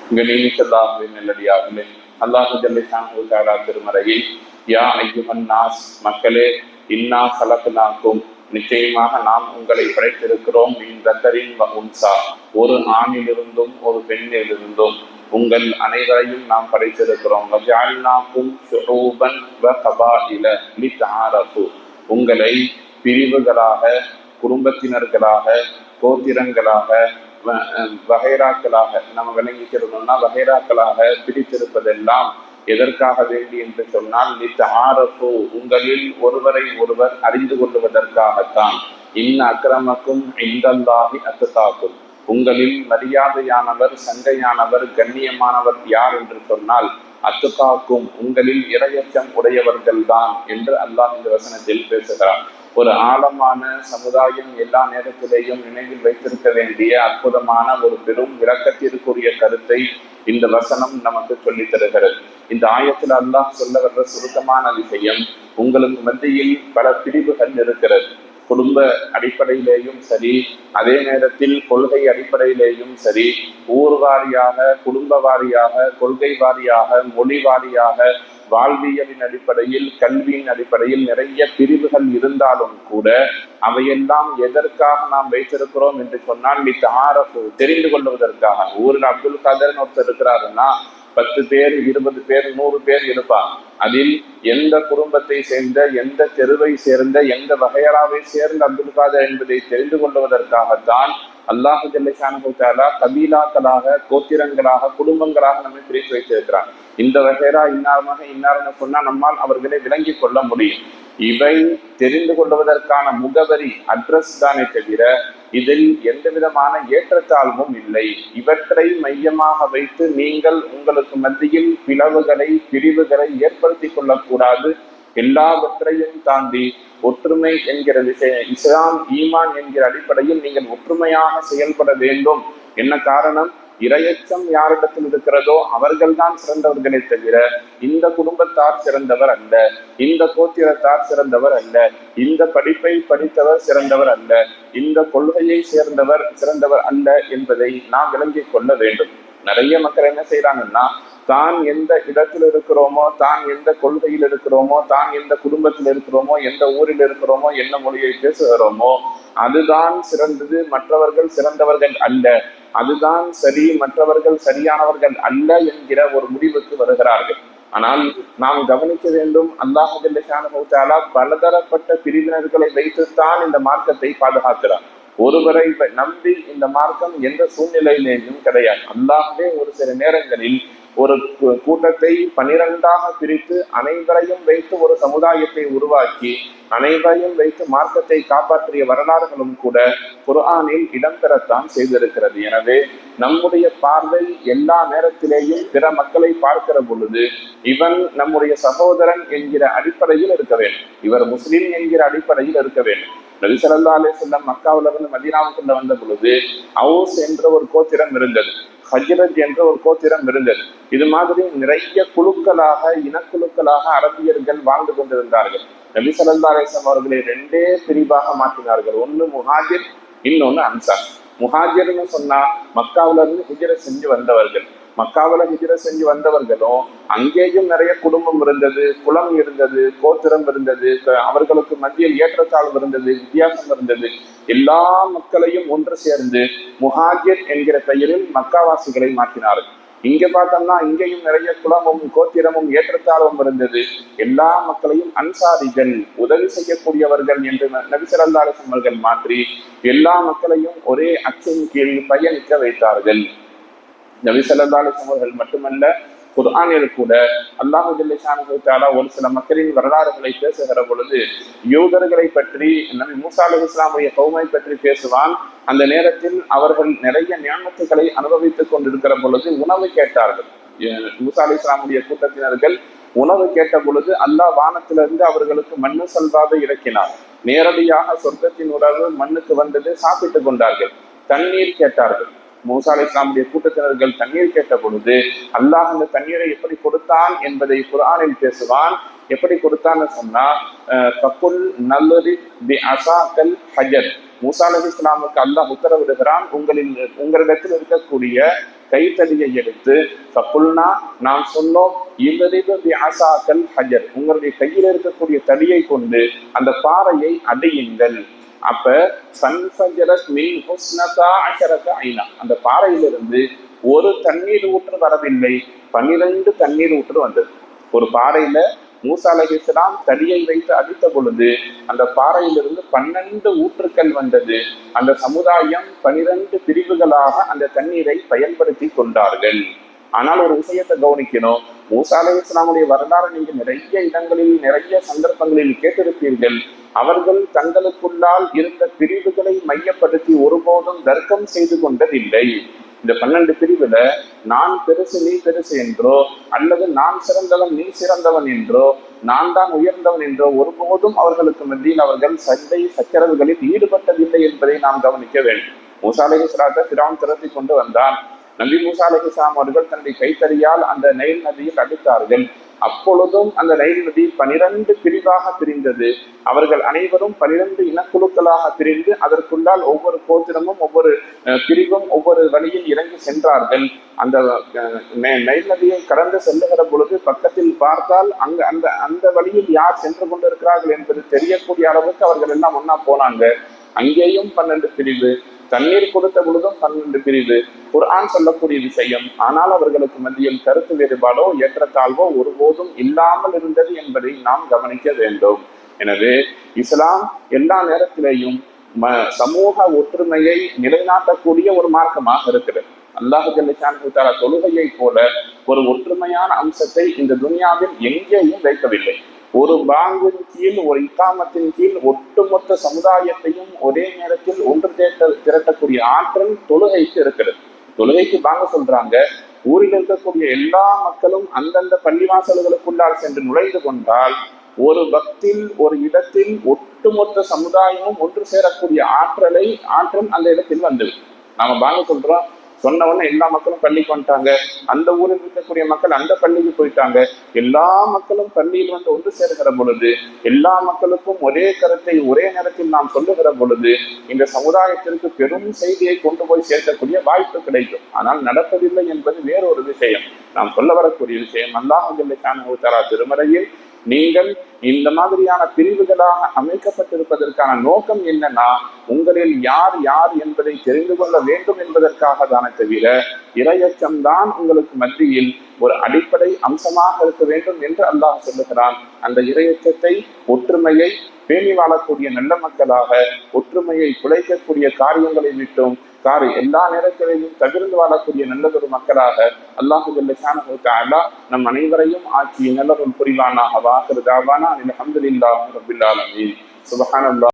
கணீனிக்கல்லாஹுவின் நல்லடியார்களே, அல்லாஹு ஜல்லிஷானஹு தஆலா திருமறையில் யா ஐயுஹன் நாஸ், மக்களே, இன்னா கலக்னாக்கும், நிச்சயமாக நாம் உங்களை படைத்திருக்கிறோம், மின் தக்கரின் வ உன்சா, ஒரு ஆணிலிருந்தும் ஒரு பெண்ணிலிருந்தும் உங்கள் அனைவரையும் நாம் படைத்திருக்கிறோம். வஜஅல்னாக்கும் ஷுஊபன் வ கபாயில லிதஆரஃபு, உங்களை பிரிவுகளாக, குடும்பத்தினர்களாக, கோத்திரங்களாக, வகைராக்களாக நம்ம விளங்கிக்கிறோம்னா வகைராக்களாக பிரித்திருப்பதெல்லாம் எதற்காக வேண்டி என்று சொன்னால் லிதஆரஃபு, உங்களில் ஒருவரை ஒருவர் அறிந்து கொள்வதற்காகத்தான். இன்ன அக்ரமக்கும் இந்தல்லாஹி அத்காக்கும், உங்களில் மரியாதையானவர், சங்கையானவர், கண்ணியமானவர் யார் என்று சொன்னால் அத்துக்காக்கும், உங்களில் இரையச்சம் உடையவர்கள் தான் என்று அல்லாஹ் இந்த வசனத்தில் பேசுகிறார். ஒரு ஆழமான சமுதாயம் எல்லா நேரத்திலேயும் நினைவில் வைத்திருக்க வேண்டிய அற்புதமான ஒரு பெரும் விளக்கத்திற்குரிய கருத்தை இந்த வசனம் நமக்கு சொல்லித் தருகிறது. இந்த ஆயத்தில் அல்லாஹ் சொல்ல வர்ற சுருக்கமான விஷயம், உங்களுக்கு மத்தியில் பல பிரிவுகள் இருக்கிறது. குடும்ப அடிப்படையிலேயும் சரி, அதே நேரத்தில் கொள்கை அடிப்படையிலேயும் சரி, ஊர் வாரியாக, குடும்ப வாரியாக, கொள்கை வாரியாக, மொழி வாரியாக, வாழ்வியலின் அடிப்படையில், கல்வியின் அடிப்படையில் நிறைய பிரிவுகள் இருந்தாலும் கூட அவையெல்லாம் எதற்காக நாம் வைத்திருக்கிறோம் என்று சொன்னால் லிதஆரஃபு, தெரிந்து கொள்வதற்காக. ஊரில் அப்துல் காதர்னு ஒருத்தர் இருக்கிறாருன்னா 10 பேர், 20 பேர், 100 பேர் இருப்பார். அதில் எந்த குடும்பத்தை சேர்ந்த, எந்த தெருவை சேர்ந்த, எந்த வகையராவை சேர்ந்த அப்துல் காதர் என்பதை தெரிந்து கொள்வதற்காகத்தான் அல்லாஹு ஜல்லிஷானஹு தஆலா கபீலாக்களாக, கோத்திரங்களாக, குடும்பங்களாக நம்மை பிரித்து வைத்திருக்கிறார். இந்த வகைரா இன்னாரமாக இன்னார்னு சொன்னா நம்மால் அவர்களை விளங்கி கொள்ள முடியும். இவை தெரிந்து கொள்வதற்கான முகவரி, அட்ரஸ் தானே தவிர இதில் எந்த விதமான ஏற்றத்தாழ்வும் இல்லை. இவற்றை மையமாக வைத்து நீங்கள் உங்களுக்கு மத்தியில் பிளவுகளை, பிரிவுகளை ஏற்படுத்தி கொள்ளக்கூடாது. எல்லாவற்றையும் தாண்டி ஒற்றுமை என்கிற விஷயம், இஸ்லாம், ஈமான் என்கிற அடிப்படையில் நீங்கள் ஒற்றுமையாக செயல்பட வேண்டும். என்ன காரணம்? இரையச்சம் யாரிடத்தில் இருக்கிறதோ அவர்கள்தான் சிறந்தவர்களை தவிர இந்த குடும்பத்தார் சிறந்தவர் அல்ல, இந்த கோத்திரத்தார் சிறந்தவர் அல்ல, இந்த படிப்பை படித்தவர் சிறந்தவர் அல்ல, இந்த கொள்கையை சேர்ந்தவர் சிறந்தவர் அல்ல என்பதை நாம் விளங்கிக் கொள்ள வேண்டும். நிறைய மக்கள் என்ன செய்யறாங்கன்னா, தான் எந்த இடத்தில் இருக்கிறோமோ, தான் எந்த கொள்கையில் இருக்கிறோமோ, தான் எந்த குடும்பத்தில் இருக்கிறோமோ, எந்த ஊரில் இருக்கிறோமோ, என்ன மொழியை பேசுகிறோமோ அதுதான் சிறந்தது, மற்றவர்கள் சிறந்தவர்கள் அல்ல, அதுதான் சரி, மற்றவர்கள் சரியானவர்கள் அல்ல என்கிற ஒரு முடிவுக்கு வருகிறார்கள். ஆனால் நாம் கவனிக்க வேண்டும், அல்லாஹ் ஜல்லிஷானஹு தஆலா பலதரப்பட்ட பிரிவினர்களை வைத்துத்தான் இந்த மார்க்கத்தை பாதுகாக்கிறார். ஒருவரை நம்பி இந்த மார்க்கம் எந்த சூழ்நிலையிலேயும் கிடையாது. அல்லாஹ்வே ஒரு சில நேரங்களில் ஒரு கூட்டத்தை 12ஆக பிரித்து அனைவரையும் வைத்து ஒரு சமுதாயத்தை உருவாக்கி அனைவரையும் வைத்து மார்க்கத்தை காப்பாற்றிய வரலாறுகளும் கூட குர்ஆனில் இடம்பெறத்தான் செய்திருக்கிறது. எனவே நம்முடைய பார்வை எல்லா நேரத்திலேயும் பிற மக்களை பார்க்கிற பொழுது இவன் நம்முடைய சகோதரன் என்கிற அடிப்படையில் இருக்க வேண்டும், இவர் முஸ்லிம் என்கிற அடிப்படையில் இருக்க வேண்டும். நபி ஸல்லல்லாஹு அலைஹி வஸல்லம் மக்காவிலிருந்து மதீனாவுக்குள்ள வந்த பொழுது அவுஸ் என்ற ஒரு கோத்திரம் இருந்தது, ஹஜ்ரத் என்ற ஒரு கோத்திரம் இருந்தது. இது மாதிரி நிறைய குழுக்களாக, இனக்குழுக்களாக அரபியர்கள் வாழ்ந்து கொண்டிருந்தார்கள். நபி ஸல்லல்லாஹு அலைஹி வஸல்லம் அவர்களை 2 பிரிவாக மாற்றினார்கள். ஒன்று முஹாஜிர், இன்னொன்னு அன்சார். முஹாஜிர்னு சொன்னா மக்காவில இருந்து ஹிஜ்ரத் செஞ்சு வந்தவர்கள். மக்காவில ஹிஜ்ரத் செஞ்சு வந்தவர்களும் அங்கேயும் நிறைய குடும்பம் இருந்தது, குலம் இருந்தது, கோத்திரம் இருந்தது, அவர்களுக்கு மத்தியில் ஏற்றத்தாழ்வு இருந்தது, வித்தியாசம் இருந்தது. எல்லா மக்களையும் ஒன்று சேர்ந்து முஹாஜிர் என்கிற பெயரில் மக்காவாசிகளை மாற்றினார்கள். இங்க பார்த்தோம்னா இங்கேயும் நிறைய குலமும் கோத்திரமும் ஏற்றத்தாழ்வும் இருந்தது. எல்லா மக்களையும் அன்சாரிகள், உதவி செய்யக்கூடியவர்கள் என்று நபி ஸல்லல்லாஹு அலைஹி வஸல்லம் அவர்கள் மாற்றி எல்லா மக்களையும் ஒரே அச்சின் கீழ் பயணிக்க வைத்தார்கள். நபி ஸல்லல்லாஹு அலைஹி வஸல்லம் அவர்கள் மட்டுமல்ல, குர்ஆனில் கூட அல்லாஹ் ஜல்லிஷானஹு தஆலா ஒரு சில மக்களின் வரலாறுகளை பேசுகிற பொழுது யூதர்களை பற்றி, நபி மூசா அலைஹிஸ்ஸலாமுடைய கௌமை பற்றி பேசுவான். அந்த நேரத்தில் அவர்கள் நிறைய நியாமத்துகளை அனுபவித்துக் கொண்டிருக்கிற பொழுது உணவு கேட்டார்கள். மூசா அலைஹிஸ்ஸலாமுடைய கூட்டத்தினர்கள் உணவு கேட்ட பொழுது அல்லாஹ் வானத்திலிருந்து அவர்களுக்கு மண்ணு சல்வாவை இறக்கினார். நேரடியாக சொர்க்கத்தின் உணவு மண்ணுக்கு வந்தது, சாப்பிட்டுக் கொண்டார்கள். தண்ணீர் கேட்டார்கள். மூசா அலைஹிஸ்ஸலாமுடைய கூட்டத்தினர்கள் தண்ணீர் கேட்ட பொழுது அல்லாஹ் அந்த தண்ணீரை எப்படி கொடுத்தான் என்பதை குர்ஆனில் பேசுவான். எப்படி கொடுத்தான்னு சொன்னா, ஃபகுல் நல்ரி பி அஸாக்கல் ஹஜர், மூசா அலைஹிஸ்ஸலாமுக்கு அல்லாஹ் உத்தரவிடுகிறான், உங்களிடத்தில் இருக்கக்கூடிய கைத்தடியை எடுத்து ஃபகுல்னா நாம் சொன்னோம் இவ்ரிது பிஅஸாக்கல் ஹஜர், உங்களுடைய கையில் இருக்கக்கூடிய தடியை கொண்டு அந்த பாறையை அடியுங்கள். அப்ப ஃபன்ஃபஜரத் மின் ஹுஸ்னதா அஷரத ஐனா, அந்த பாறையிலிருந்து ஒரு தண்ணீர் ஊற்று வரவில்லை, 12 தண்ணீர் ஊற்று வந்தது. ஒரு பாறையில மூசா அலைஹிஸ்ஸலாம் தடியை வைத்து அடித்த பொழுது அந்த பாறையிலிருந்து 12 ஊற்றுக்கள் வந்தது. அந்த சமுதாயம் 12 பிரிவுகளாக அந்த தண்ணீரை பயன்படுத்தி கொண்டார்கள். ஆனால் ஒரு விஷயத்தை கவனிக்கணும், மூசா அலைஹிஸ்ஸலாமுடைய வரலாறு நீங்க நிறைய இடங்களில் நிறைய சந்தர்ப்பங்களில் கேட்டிருப்பீர்கள். அவர்கள் தங்களுக்குள்ளால் இருந்த பிரிவுகளை மையப்படுத்தி ஒருபோதும் தர்க்கம் செய்து கொண்டதில்லை. இந்த 12 பிரிவுல நான் பெருசு நீ பெருசு என்றோ அல்லது நான் சிறந்தவன் நீ சிறந்தவன் என்றோ நான் தான் உயர்ந்தவன் என்றோ ஒருபோதும் அவர்களுக்கு மத்தியில் அவர்கள் சண்டை சச்சரவுகளில் ஈடுபட்டதில்லை என்பதை நாம் கவனிக்க வேண்டும். மூசா அலைஹிஸ்ஸலாத்தை ஃபிரௌன் திரட்டி கொண்டு வந்தான். நபி மூசா அலைஹிஸ்ஸலாம் அவர்கள் தன்னுடைய கைத்தறியால் அந்த நைல் நதியில் அடித்தார்கள். அப்பொழுதும் அந்த நைல் நதி 12 பிரிவாக பிரிந்தது. அவர்கள் அனைவரும் 12 இனக்குழுக்களாக பிரிந்து அதற்குள்ளால் ஒவ்வொரு கோத்திரமும் ஒவ்வொரு பிரிவும் ஒவ்வொரு வழியில் இறங்கி சென்றார்கள். அந்த நைல் நதியை கடந்து செல்லுகிற பொழுது பக்கத்தில் பார்த்தால் அங்க அந்த அந்த வழியில் யார் சென்று கொண்டிருக்கிறார்கள் என்பது தெரியக்கூடிய அளவுக்கு அவர்கள் எல்லாம் ஒன்னா போனாங்க. அங்கேயும் 12 பிரிவு, தண்ணீர் கொடுத்த பொழுதும் 12 பிரிவு, குர்ஆன் சொல்லக்கூடிய விஷயம். ஆனால் அவர்களுக்கு மத்தியில் கருத்து வேறுபாடோ ஏற்றத்தாழ்வோ ஒருபோதும் இல்லாமல் இருந்தது என்பதை நாம் கவனிக்க வேண்டும். எனவே இஸ்லாம் எல்லா நேரத்திலேயும் சமூக ஒற்றுமையை நிலைநாட்டக்கூடிய ஒரு மார்க்கமாக இருக்கிறது. அல்லாஹ் ஜல்ல ஷானஹு தஆலா தொழுகையை போல ஒரு ஒற்றுமையான அம்சத்தை இந்த துனியாவில் எங்கேயும் வைக்கவில்லை. ஒரு பாங்கின் கீழ் ஒரு இக்காமத்தின் கீழ் ஒட்டுமொத்த சமுதாயத்தையும் ஒரே நேரத்தில் ஒன்று திரட்டக்கூடிய ஆற்றல் தொழுகைக்கு இருக்கிறது. தொழுகைக்கு பாங்க சொல்றாங்க, ஊரில் இருக்கக்கூடிய எல்லா மக்களும் அந்தந்த பள்ளிவாசல்களுக்குள்ளால் சென்று நுழைந்து கொண்டால் ஒரு பக்தில் ஒரு இடத்தில் ஒட்டுமொத்த சமுதாயமும் ஒன்று சேரக்கூடிய ஆற்றல் அந்த இடத்தில் வந்தது. நாம பாங்க சொல்றோம், சொன்னவொன்னே எல்லா மக்களும் பள்ளிக்கு வந்துட்டாங்க, அந்த ஊரில் இருக்கக்கூடிய மக்கள் அந்த பள்ளிக்கு போயிட்டாங்க. எல்லா மக்களும் பள்ளியில் வந்து ஒன்று சேர்கிற பொழுது எல்லா மக்களுக்கும் ஒரே கருத்தை ஒரே நேரத்தில் நாம் சொல்லுகிற பொழுது இந்த சமுதாயத்திற்கு பெரும் செய்தியை கொண்டு போய் சேர்க்கக்கூடிய வாய்ப்பு கிடைக்கும். ஆனால் நடப்பதில்லை என்பது வேறொரு விஷயம். நாம் சொல்ல வரக்கூடிய விஷயம், அல்லாஹ் ஜல்ல ஷானஹு தஆலா திருமறையில் நீங்கள் இந்த மாதிரியான பிரிவுகளாக அமைக்கப்பட்டிருப்பதற்கான நோக்கம் என்னன்னா, உங்களில் யார் யார் என்பதை தெரிந்து கொள்ள வேண்டும் என்பதற்காக தானே தவிர இரையச்சம்தான் உங்களுக்கு மத்தியில் ஒரு அடிப்படை அம்சமாக இருக்க வேண்டும் என்று அல்லாஹ் சொல்லுகிறான். அந்த இரையச்சத்தை ஒற்றுமையை பேணி வாழக்கூடிய நல்ல மக்களாக, ஒற்றுமையை குலைக்கக்கூடிய காரியங்களை விட்டும் எல்லா நேரங்களிலும் தவிர்த்து வாழக்கூடிய நல்லதொரு மக்களாக அல்லாஹ் ஜல்ல ஷானஹு தஆலா நம் அனைவரையும் ஆட்சி நல்லதொரு புரிவானாக. வாஹிரு தாவானா அல்ஹம்துலில்லாஹி ரப்பில் ஆலமீன். சுப்ஹானல்லாஹ்.